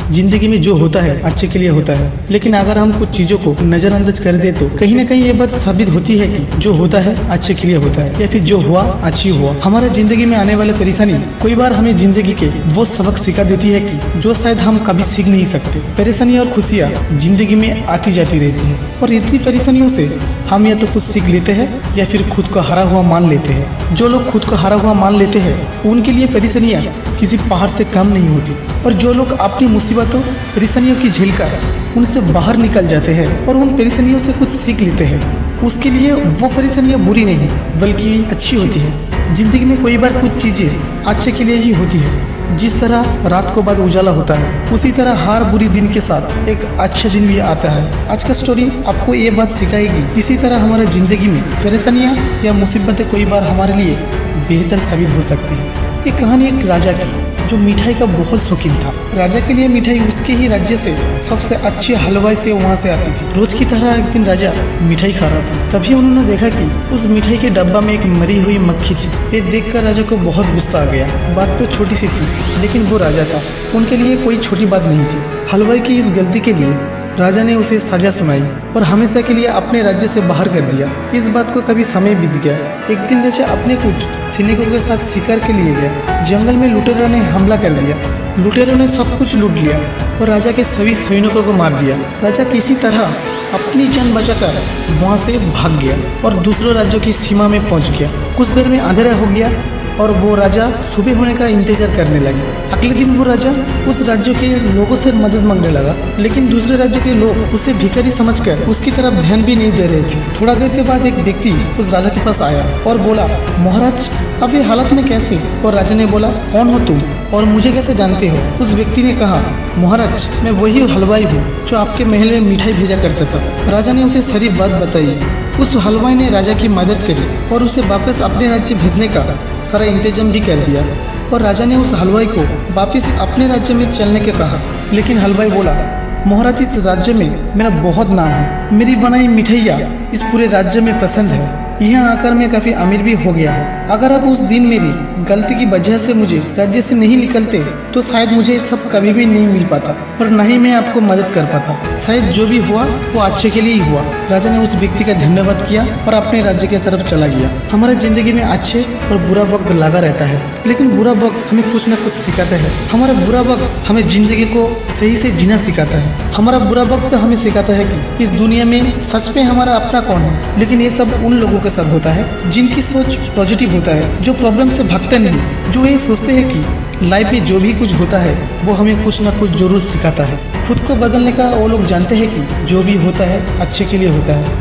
जिंदगी में जो होता है अच्छे के लिए होता है, लेकिन अगर हम कुछ चीजों को नजरअंदाज कर दे तो कहीं ना कहीं ये बात साबित होती है कि जो होता है अच्छे के लिए होता है, या फिर जो हुआ अच्छी हुआ। हमारे जिंदगी में आने वाले परेशानी कई बार हमें जिंदगी के वो सबक सिखा देती है कि जो शायद हम कभी सीख नहीं सकते। परेशानी और खुशियाँ जिंदगी में आती जाती रहती है, और इतनी परेशानियों से हम या तो कुछ सीख लेते हैं या फिर खुद को हारा हुआ मान लेते हैं। जो लोग खुद को हारा हुआ मान लेते हैं उनके लिए परेशानियाँ किसी पहाड़ से कम नहीं होती, और जो लोग अपनी मुसीबतों परेशानियों की झेलकर उनसे बाहर निकल जाते हैं और उन परेशानियों से कुछ सीख लेते हैं, उसके लिए वो परेशानियाँ बुरी नहीं बल्कि अच्छी होती है। जिंदगी में कोई बार कुछ चीज़ें अच्छे के लिए ही होती है। जिस तरह रात को बाद उजाला होता है, उसी तरह हर बुरी दिन के साथ एक अच्छा दिन भी आता है। आज का स्टोरी आपको ये बात सिखाएगी, इसी तरह हमारे जिंदगी में परेशानियाँ या मुसीबतें कोई बार हमारे लिए बेहतर साबित हो सकती है। ये कहानी एक राजा की जो मिठाई का बहुत शौकीन था। राजा के लिए मिठाई उसके ही राज्य से सबसे अच्छे हलवाई से वहाँ से आती थी। रोज की तरह एक दिन राजा मिठाई खा रहा था, तभी उन्होंने देखा कि उस मिठाई के डब्बा में एक मरी हुई मक्खी थी। ये देखकर राजा को बहुत गुस्सा आ गया। बात तो छोटी सी थी, लेकिन वो राजा था, उनके लिए कोई छोटी बात नहीं थी। हलवाई की इस गलती के लिए राजा ने उसे सजा सुनाई और हमेशा के लिए अपने राज्य से बाहर कर दिया। इस बात को कभी समय बीत गया। एक दिन राजा अपने कुछ सैनिकों के साथ शिकार के लिए गया। जंगल में लुटेरों ने हमला कर दिया। लुटेरों ने सब कुछ लूट लिया और राजा के सभी सैनिकों को मार दिया। राजा किसी तरह अपनी जान बचाकर वहाँ से भाग गया और दूसरों राज्यों की सीमा में पहुँच गया। कुछ देर में अंधेरा हो गया और वो राजा सुबह होने का इंतजार करने लगे। अगले दिन वो राजा उस राज्य के लोगों से मदद मांगने लगा, लेकिन दूसरे राज्य के लोग उसे भिखारी समझकर उसकी तरफ ध्यान भी नहीं दे रहे थे। थोड़ा देर के बाद एक व्यक्ति उस राजा के पास आया और बोला, महाराज अब ये हालत में कैसे? और राजा ने बोला, कौन हो तुम और मुझे कैसे जानते हो? उस व्यक्ति ने कहा, महाराज मैं वही हलवाई हूँ जो आपके महल में मिठाई भेजा करता था। राजा ने उसे सारी बात बताई। उस हलवाई ने राजा की मदद करी और उसे वापस अपने राज्य भेजने का सारा इंतजाम भी कर दिया, और राजा ने उस हलवाई को वापस अपने राज्य में चलने के कहा। लेकिन हलवाई बोला, महाराज इस राज्य में मेरा बहुत नाम है, मेरी बनाई मिठाइयाँ इस पूरे राज्य में पसंद है, यहाँ आकर मैं काफी अमीर भी हो गया हूँ। अगर आप उस दिन मेरी गलती की वजह से मुझे राज्य से नहीं निकलते तो शायद मुझे सब कभी भी नहीं मिल पाता और न ही मैं आपको मदद कर पाता। शायद जो भी हुआ वो अच्छे के लिए ही हुआ। राजा ने उस व्यक्ति का धन्यवाद किया और अपने राज्य की तरफ चला गया। हमारे जिंदगी में अच्छे और बुरा वक्त लगा रहता है, लेकिन बुरा वक्त हमें कुछ न कुछ सिखाता है। हमारा बुरा वक्त हमें जिंदगी को सही से जीना सिखाता है। हमारा बुरा वक्त हमें सिखाता है कि इस दुनिया में सच में हमारा अपना कौन है। लेकिन ये सब उन लोगों के साथ होता है जिनकी सोच पॉजिटिव होता है, जो प्रॉब्लम से भागते नहीं, जो ये सोचते हैं कि लाइफ में जो भी कुछ होता है वो हमें कुछ ना कुछ जरूर सिखाता है। खुद को बदलने का वो लोग जानते हैं कि जो भी होता है अच्छे के लिए होता है।